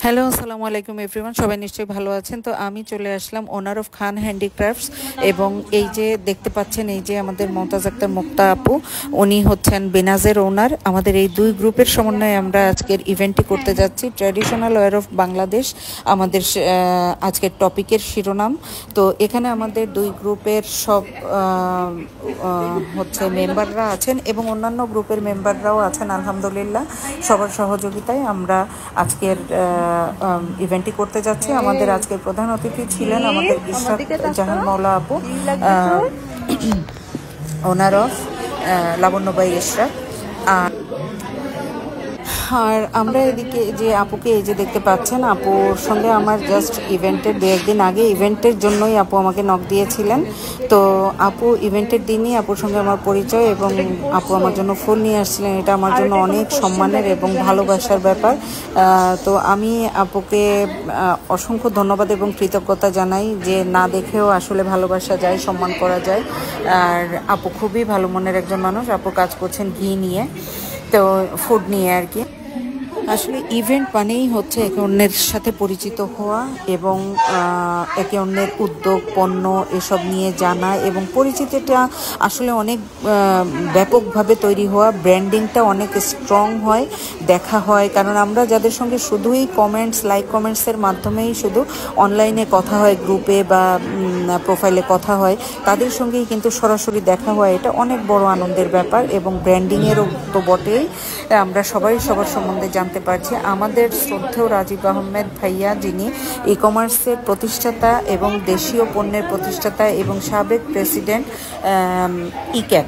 Hello, আসসালামু আলাইকুম everyone. সবাই নিশ্চয়ই ভালো আছেন। তো আমি চলে আসলাম ওনার অফ খান হ্যান্ডিক্রাফটস, এবং এই যে দেখতে পাচ্ছেন, এই যে আমাদের মমতাজ আক্তার মুক্তা আপু, উনি হচ্ছেন বেনাজের ওনার। আমাদের এই দুই গ্রুপের সমন্বয়ে আমরা আজকের ইভেন্টটি করতে যাচ্ছি, ট্র্যাডিশনাল ওয়্যার অফ বাংলাদেশ আমাদের আজকের টপিকের শিরোনাম। তো এখানে আমাদের দুই গ্রুপের সব হচ্ছে মেম্বাররা আছেন এবং অন্যান্য গ্রুপের মেম্বাররাও আছেন। আলহামদুলিল্লাহ, সবার সহযোগিতায় আমরা আজকের ইভেন্টটি করতে যাচ্ছি। আমাদের আজকের প্রধান অতিথি ছিলেন আমাদের ইশরাক জাহান মৌলা আপু, ওনার অফ লাবণ্যবাই ইশরাক। আর আমরা এদিকে যে আপুকে এই যে দেখতে পাচ্ছেন, আপুর সঙ্গে আমার জাস্ট ইভেন্টের দু একদিন আগে ইভেন্টের জন্যই আপু আমাকে নক দিয়েছিলেন। তো আপু ইভেন্টের দিনই আপুর সঙ্গে আমার পরিচয়, এবং আপু আমার জন্য ফুল নিয়ে আসছিলেন। এটা আমার জন্য অনেক সম্মানের এবং ভালোবাসার ব্যাপার। তো আমি আপুকে অসংখ্য ধন্যবাদ এবং কৃতজ্ঞতা জানাই যে না দেখেও আসলে ভালোবাসা যায়, সম্মান করা যায়। আর আপু খুবই ভালো মনের একজন মানুষ। আপু কাজ করছেন ঘি নিয়ে, তো ফুড নিয়ে আর কি। আসলে ইভেন্ট মানেই হচ্ছে একে অন্যের সাথে পরিচিত হওয়া এবং একে অন্যের উদ্যোগ, পণ্য এসব নিয়ে জানা, এবং পরিচিতিটা আসলে অনেক ব্যাপকভাবে তৈরি হওয়া। ব্র্যান্ডিংটা অনেক স্ট্রং হয়, দেখা হয়। কারণ আমরা যাদের সঙ্গে শুধুই কমেন্টস, লাইক কমেন্টসের মাধ্যমেই শুধু অনলাইনে কথা হয়, গ্রুপে বা প্রোফাইলে কথা হয়, তাদের সঙ্গেই কিন্তু সরাসরি দেখা হয়। এটা অনেক বড় আনন্দের ব্যাপার, এবং ব্র্যান্ডিংয়েরও তো বটেই। আমরা সবাই সবার সম্বন্ধে জানতে পারছি। আমাদের শ্রদ্ধেয় রাজীব আহমেদ ভাইয়া, যিনি ই কমার্সের প্রতিষ্ঠাতা এবং দেশীয় পণ্যের প্রতিষ্ঠাতা এবং সাবেক প্রেসিডেন্ট ইক্যাব,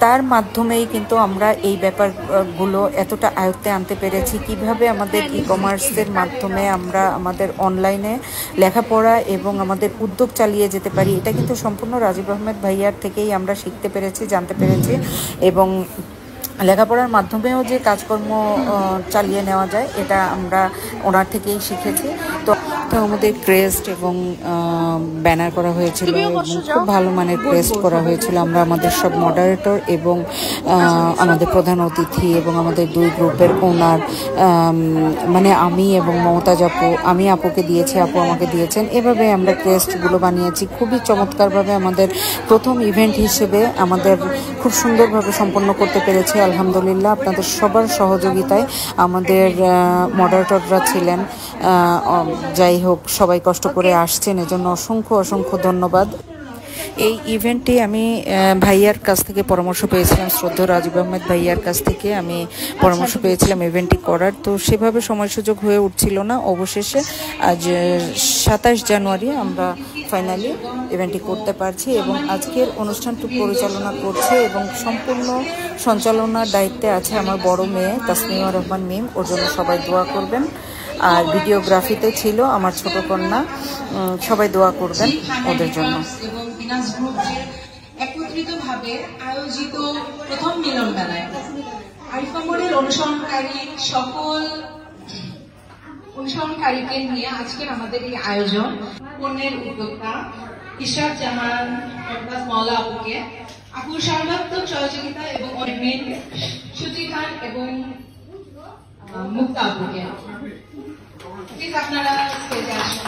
তার মাধ্যমেই কিন্তু আমরা এই ব্যাপারগুলো এতটা আয়ত্তে আনতে পেরেছি। কিভাবে আমাদের ই কমার্সের মাধ্যমে আমরা আমাদের অনলাইনে লেখাপড়া এবং আমাদের উদ্যোগ চালিয়ে যেতে পারি, এটা কিন্তু সম্পূর্ণ রাজীব আহমেদ ভাইয়ার থেকেই আমরা শিখতে পেরেছি, জানতে পেরেছি। এবং লেখাপড়ার মাধ্যমেও যে কাজকর্ম চালিয়ে নেওয়া যায়, এটা আমরা ওনার থেকেই শিখেছি। তো আমাদের ক্রেস্ট এবং ব্যানার করা হয়েছিল, এবং খুব ভালো মানের ক্রেস্ট করা হয়েছিল। আমরা আমাদের সব মডারেটর এবং আমাদের প্রধান অতিথি এবং আমাদের দুই গ্রুপের ওনার, মানে আমি এবং মমতাজ আপু, আমি আপুকে দিয়েছি, আপু আমাকে দিয়েছেন। এভাবে আমরা ক্রেস্টগুলো বানিয়েছি খুবই চমৎকারভাবে। আমাদের প্রথম ইভেন্ট হিসেবে আমাদের খুব সুন্দরভাবে সম্পন্ন করতে পেরেছি আলহামদুলিল্লাহ, আপনাদের সবার সহযোগিতায়। আমাদের মডারেটররা ছিলেন, যাই হোক সবাই কষ্ট করে আসছেন, এজন্য অসংখ্য অসংখ্য ধন্যবাদ। এই ইভেন্টটি আমি ভাইয়ার কাছ থেকে পরামর্শ পেয়েছিলাম, শ্রদ্ধেয় রাজীব আহমেদ ভাইয়ার কাছ থেকে আমি পরামর্শ পেয়েছিলাম ইভেন্টটি করার। তো সেভাবে সময় সুযোগ হয়ে উঠছিল না। অবশেষে আজ 27 জানুয়ারি আমরা ফাইনালি ইভেন্টটি করতে পারছি, এবং আজকের অনুষ্ঠানটি পরিচালনা করছে এবং সম্পূর্ণ সঞ্চালনার দায়িত্বে আছে আমার বড় মেয়ে তাসমিমা রহমান মিম। ওর জন্য সবাই দোয়া করবেন। আর ভিডিওগ্রাফিতে ছিল আমার ছোট কন্যা। সবাই দোয়া করবেন ওদের জন্য। একত্রিতভাবে আয়োজিত প্রথম মিলন মেলায় আরিফা মোড়ের অনুসরণকারীকে নিয়ে আজকের আমাদের এই আয়োজন। পণ্যের উদ্যোক্তা ইশরাক জাহান মৌলা আপুকে, আপুর সর্বাত্মক সহযোগিতা এবং অনেক সুচি খান এবং মুক্তা আপুকে প্লিজ আপনারা স্টেজে আসুন।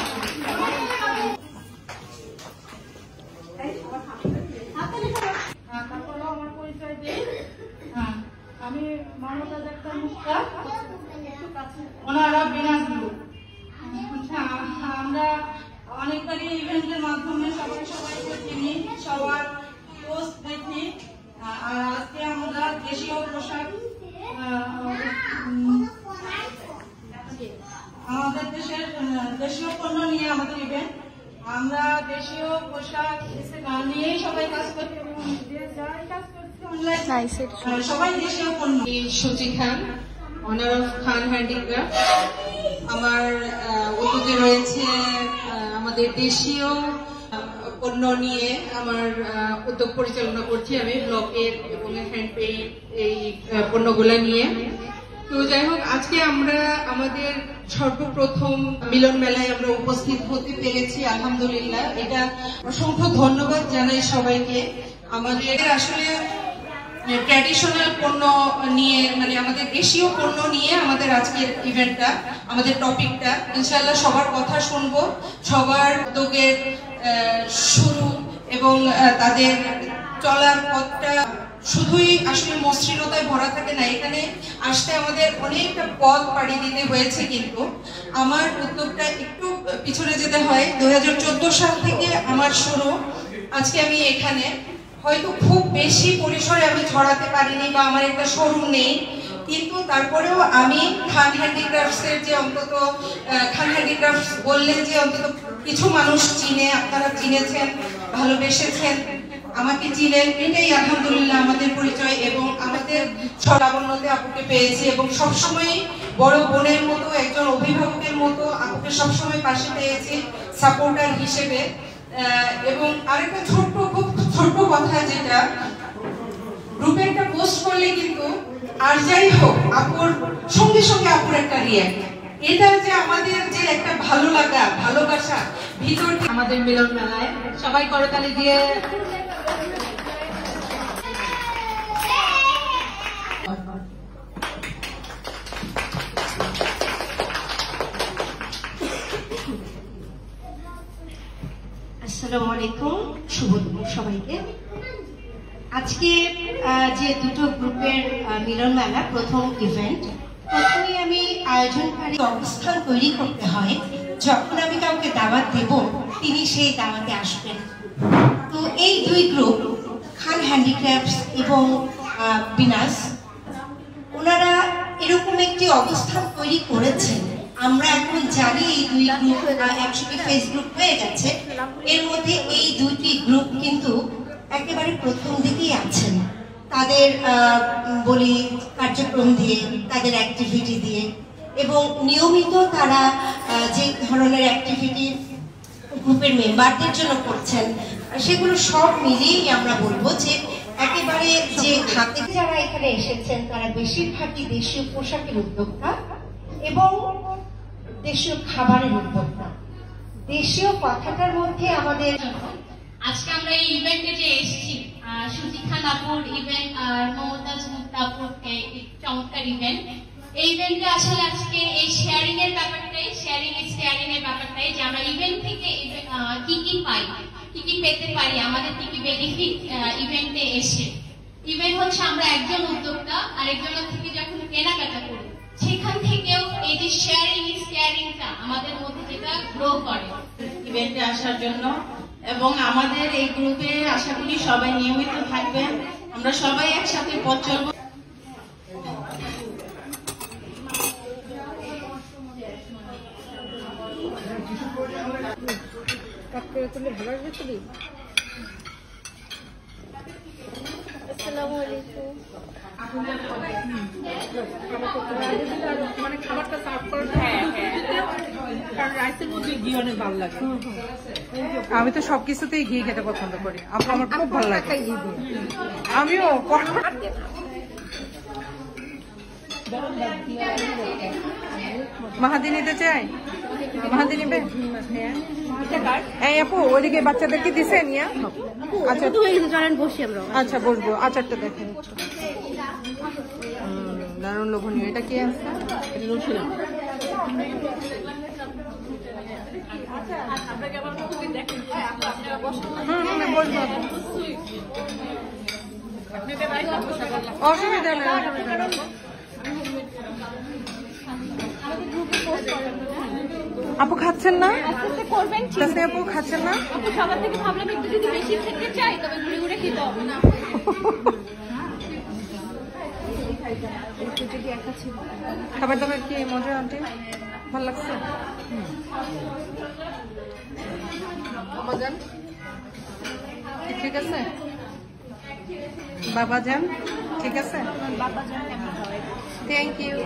আমি মমতাজ আক্তার মুক্তা, ওনারা বেনাজ গ্রুপ। আমরা অনেকবারই ইভেন্টের মাধ্যমে সবাইকে চিনি, সবার পোস্ট দেখি। আর আজকে আমরা দেশীয় পোশাক, আমাদের দেশীয় পণ্য নিয়ে আমাদের ইভেন্ট। আমরা দেশীয় পোশাক নিয়েই সবাই কাজ করি, এবং যারাই কাজ করছি অনলাইন সবাই দেশীয় পণ্য। সুচি খান, অনার অফ খান হ্যান্ডিক্রাফট। আমার উদ্যোগে রয়েছে আমাদের দেশীয় পণ্য নিয়ে আমার উদ্যোগ পরিচালনা করছি আমি, ব্লকের এবং হ্যান্ড পেইন্ট এই পণ্যগুলো নিয়ে। তো যাই হোক, আজকে আমরা আমাদের সর্বপ্রথম মিলন মেলায় আমরা উপস্থিত হতে পেরেছি আলহামদুলিল্লাহ। এটা অসংখ্য ধন্যবাদ জানাই সবাইকে। আমাদের আসলে ট্র্যাডিশনাল পণ্য নিয়ে, মানে আমাদের দেশীয় পণ্য নিয়ে আমাদের আজকের ইভেন্টটা, আমাদের টপিকটা। ইনশাআল্লাহ সবার কথা শুনবো, সবার উদ্যোগের শুরু এবং তাদের চলার পথটা শুধুই আসলে মসৃণতায় ভরা থাকে না, এখানে আসতে আমাদের অনেকটা পথ পাড়ি দিতে হয়েছে। কিন্তু আমার উদ্যোগটা একটু পিছনে যেতে হয়, 2014 সাল থেকে আমার শুরু। আজকে আমি এখানে হয়তো খুব বেশি পরিসরে আমি ছড়াতে পারিনি বা আমার একটা শোরুম নেই, কিন্তু তারপরেও আমি খান হ্যান্ডিক্রাফটসের যে অন্তত খান হ্যান্ডিক্রাফটস বললেন যে অন্তত কিছু মানুষ চিনে, আপনারা চিনেছেন, ভালোবেসেছেন, আমাকে চিনেন, এটাই আলহামদুলিল্লাহ আমাদের পরিচয়। এবং আমাদের লাবণ্যতে আপুকে পেয়েছি এবং সবসময় বড় বোনের মতো, একজন অভিভাবকের মতো আপুকে সবসময় পাশে পেয়েছি সাপোর্টার হিসেবে। এবং আরেকটা খুব ছোট্ট কথা, যেটা গ্রুপে একটা পোস্ট করলে কিন্তু আর যাই হোক আপুর সঙ্গে সঙ্গে আপুর একটা রিঅ্যাক্ট, এটা যে আমাদের যে একটা ভালো লাগা, ভালোবাসা ভিতর। আমাদের মিলন মেলায় সবাই করতালি দিয়ে আসসালামু আলাইকুম, শুভ দুপুর সবাইকে। আজকে যে দুটো গ্রুপের মিলন মেলা প্রথম ইভেন্ট, প্রথমে আমি আয়োজনকারী অবস্থান তৈরি করতে হয়, যখন আমি কাউকে দাওয়াত দেব তিনি সেই দাওয়াতে আসবেন। তো এই দুই গ্রুপ খান হ্যান্ডিক্রাফটস এবং বিনাস, ওনারা এরকম একটি অবস্থান তৈরি করেছেন। আমরা এখন জানি এই দুই গ্রুপ একসাথে ফেসবুক হয়ে গেছে, এর মধ্যে এই দুইটি গ্রুপ কিন্তু একেবারে প্রথম দিকেই আছেন, তাদের বলি কার্যক্রম দিয়ে, তাদের অ্যাক্টিভিটি দিয়ে, এবং নিয়মিত তারা যে ধরনের অ্যাক্টিভিটি গ্রুপের মেম্বারদের জন্য করছেন, সেগুলো সব মিলিয়েই আমরা বলবো যে একেবারে যে খাতে যারা এখানে এসেছেন তারা বেশিরভাগই দেশীয় পোশাকের উদ্যোক্তা এবং দেশীয় খাবারের উদ্যোক্তা। দেশীয় কথাটার মধ্যে আমাদের আজকে আমরা এই ইভেন্টে যে এসেছি, সুজি খান আপুর ইভেন্ট আর মমতাজ মুক্তা আপুর চমৎকার ইভেন্ট। এই ইভেন্টে আসলে আজকে এই শেয়ারিং এর ব্যাপারটাই, শেয়ারিং ইজ কেয়ারিং এর ব্যাপারটাই, যে আমরা ইভেন্ট থেকে কি কি পাই, কি কি পেতে পারি, আমাদের কি কি বেনিফিট ইভেন্টে এসে। ইভেন্ট হচ্ছে আমরা একজন উদ্যোক্তা আরেকজনের থেকে যখন কেনাকাটা করি, সেখান থেকেও এই যে শেয়ারিং ইজ কেয়ারিংটা আমাদের মধ্যে যেটা গ্রো করে। ইভেন্টে আসার জন্য এবং আমাদের এই গ্রুপে আশা করি সবাই নিয়মিত থাকবেন, আমরা সবাই একসাথে পথ চলবো। আসসালামু আলাইকুম। মানে খাবারটা সার্ভ করার কারণ রাইসের মধ্যে ঘি অনেক ভালো লাগে। আমি তো সবকিছুতেই ঘি খেতে পছন্দ করি, আমার খুব ভালো লাগে। আমিও মাহাদি নিতে চাই, মাহাদি নিবে। এই আপু ওইদিকে বাচ্চাদেরকে দিছে নিয়া? আচ্ছা বসি আমরা। আচ্ছা বসবো, আচারটা দেখেন, দারুণ লোভনীয়। এটা কি আছে? অসুবিধা নেই, আপু খাচ্ছেন না? করবেন আপু খাচ্ছেন না? সবার থেকে ভাবলাম একটু যদি বেশি খেতে চাই তবে ঘুরে ঘুরে খেতে হবে না। খাবার দাবার কি মজা আন্টি? ভালো লাগছে? ঠিক আছে বাবা যান, ঠিক আছে, থ্যাংক ইউ।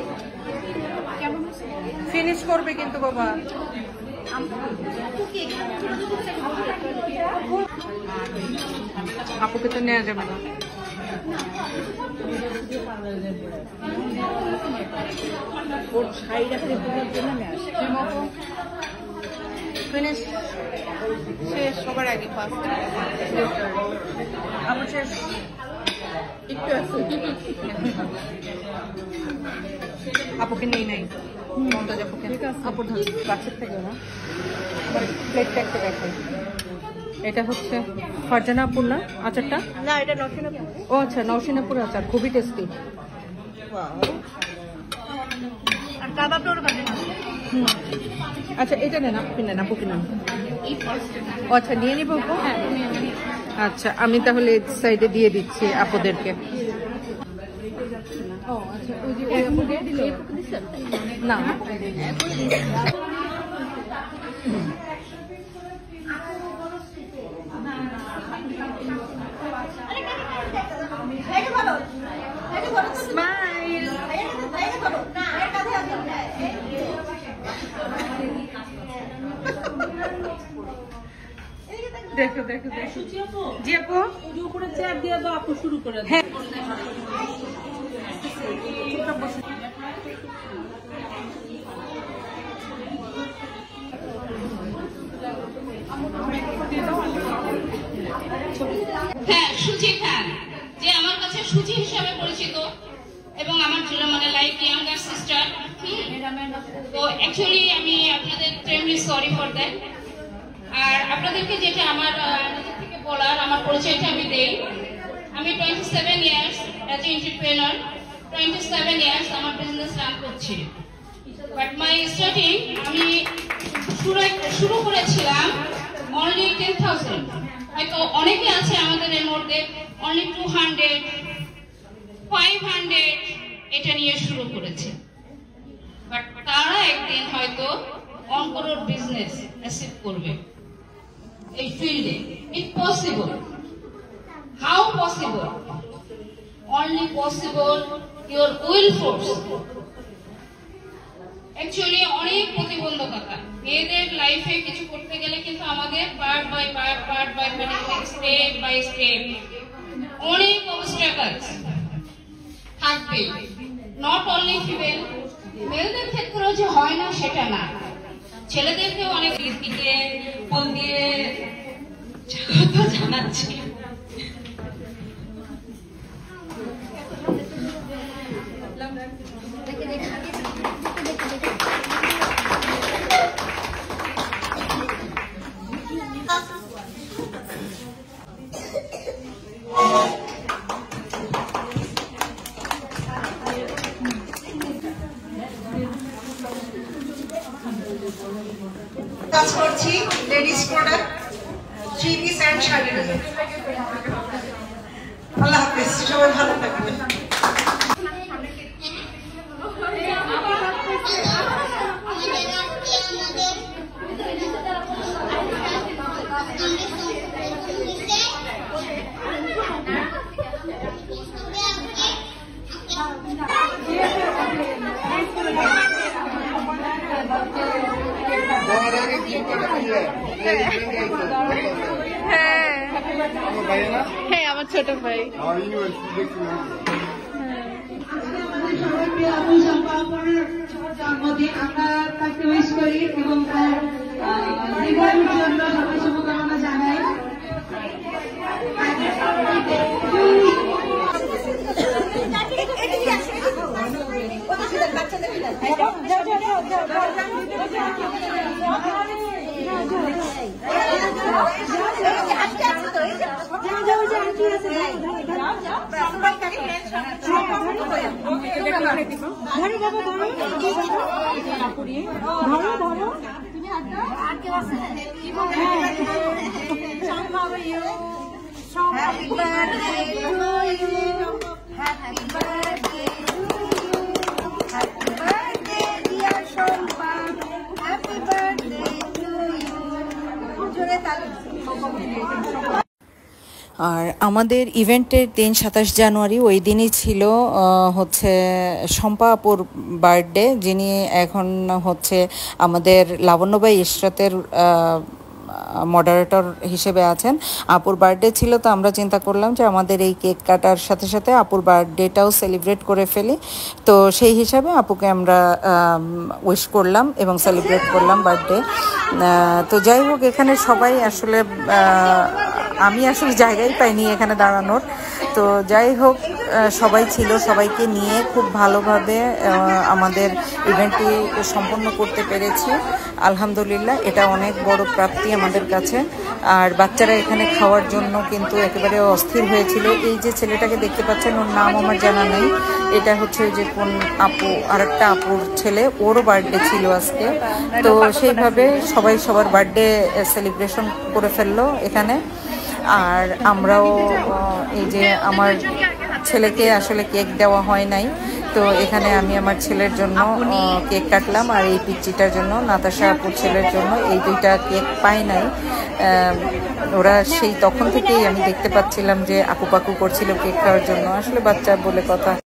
ফিনিশ করবে কিন্তু বাবা। আপুকে তো নেওয়া যাবে না। ফিনিশ শেষ, সবার আগে ফার্স্ট আমার শেষ। একটু আছে আপুকে নেই নাই মমতাজ আপুকে আপুর কাছের থেকে না প্লেটটা একটা দেখাই এটা হচ্ছে ফারজানা আপুর না আচারটা না এটা নরসিংহপুর ও আচ্ছা নরসিংহপুর আচার খুবই টেস্টি আর কাবাবটা ওর কাছে আচ্ছা এটা নেন আপনি নেন আপুকে নেন ও আচ্ছা নিয়ে নিবো আপু আচ্ছা আমি তাহলে এই সাইডে দিয়ে দিচ্ছি আপুদেরকে ও আচ্ছা ওই যে ওই আপুকে দিল না দেখো দেখো দেখো জি আপু উপরে চেয়ার দিয়ে দাও আপু শুরু করে হ্যাঁ হ্যাঁ সুজি খান যে আমার কাছে সুজি হিসাবে পরিচিত এবং আমার মানে লাইক ইয়াঙ্গার সিস্টার তো অ্যাকচুয়ালি আমি আপনাদের এক্সট্রিমলি সরি ফর দ্যাট আর আপনাদেরকে যেটা আমার নিজের থেকে বলার আমার পরিচয়টা আমি দেই আমি 27 years as a entrepreneur 27 years আমার বিজনেস রান করছি বাট মাই স্টার্টিং আমি শুরু করেছিলাম অনলি 10,000 হয়তো অনেকে আছে আমাদের এর মধ্যে অনলি 200 500 এটা নিয়ে শুরু করেছে বাট তারা একদিন হয়তো অনকরোড় বিজনেস অ্যাচিভ করবে এই ফিল্ডে it possible how possible only possible your will force actually অনেক প্রতিবন্ধকতা মেয়েদের লাইফে কিছু করতে গেলে কিন্তু আমাদের পার্ট বাই মানে স্টেপ বাই স্টেপ অনেক অবস্ট্রাগলস থাকবে নট অনলি ফিমেল মেয়েদের ক্ষেত্রেও যে হয় না সেটা না ছেলেদেরকেও অনেক দিকে ফোন দিয়ে স্বাগত জানাচ্ছি কাজ করছি ladies product 3 piece and sari আল্লাহ হাফেজ সবাই ভালো থাকবেন হ্যাঁ আমার ছোট ভাই জন্মদিন আমরা তাকে উইশ করি এবং তার দীর্ঘায়ুর জন্য সবাই শুভকামনা জানাই আর আমাদের ইভেন্টের দিন 27 জানুয়ারি ওই দিনই ছিল হচ্ছে শম্পা আপুর বার্থডে, যিনি এখন হচ্ছে আমাদের লাবণ্যবাই ইশরাতের মডারেটর হিসেবে আছেন। আপুর বার্থডে ছিল, তো আমরা চিন্তা করলাম যে আমাদের এই কেক কাটার সাথে সাথে আপুর বার্থডেটাও সেলিব্রেট করে ফেলি। তো সেই হিসাবে আপুকে আমরা উইশ করলাম এবং সেলিব্রেট করলাম বার্থডে। তো যাই হোক, এখানে সবাই আসলে আমি আসলে জায়গাই পাইনি এখানে দাঁড়ানোর। তো তো যাই হোক, সবাই ছিল, সবাইকে নিয়ে খুব ভালোভাবে আমাদের ইভেন্টটি সম্পন্ন করতে পেরেছি। আলহামদুলিল্লাহ, এটা অনেক বড় প্রাপ্তি আমাদের কাছে। আর বাচ্চারা এখানে খাওয়ার জন্য কিন্তু একেবারে অস্থির হয়েছিল। এই যে ছেলেটাকে দেখতে পাচ্ছেন, ওর নাম আমার জানা নেই, এটা হচ্ছে যে কোন আপু, আরেকটা আপুর ছেলে, ওরও বার্থডে ছিল আজকে। তো সেইভাবে সবাই সবার বার্থডে সেলিব্রেশন করে ফেললো এখানে। আর আমরাও এই যে আমার ছেলেকে আসলে কেক দেওয়া হয় নাই, তো এখানে আমি আমার ছেলের জন্য কেক কাটলাম। আর এই পিচ্চিটার জন্য, নাতাশা আপুর ছেলের জন্য, এই দুইটা কেক পাই নাই। ওরা সেই তখন থেকেই আমি দেখতে পাচ্ছিলাম যে আপু পাকু করছিল কেক খাওয়ার জন্য। আসলে বাচ্চা বলে কথা।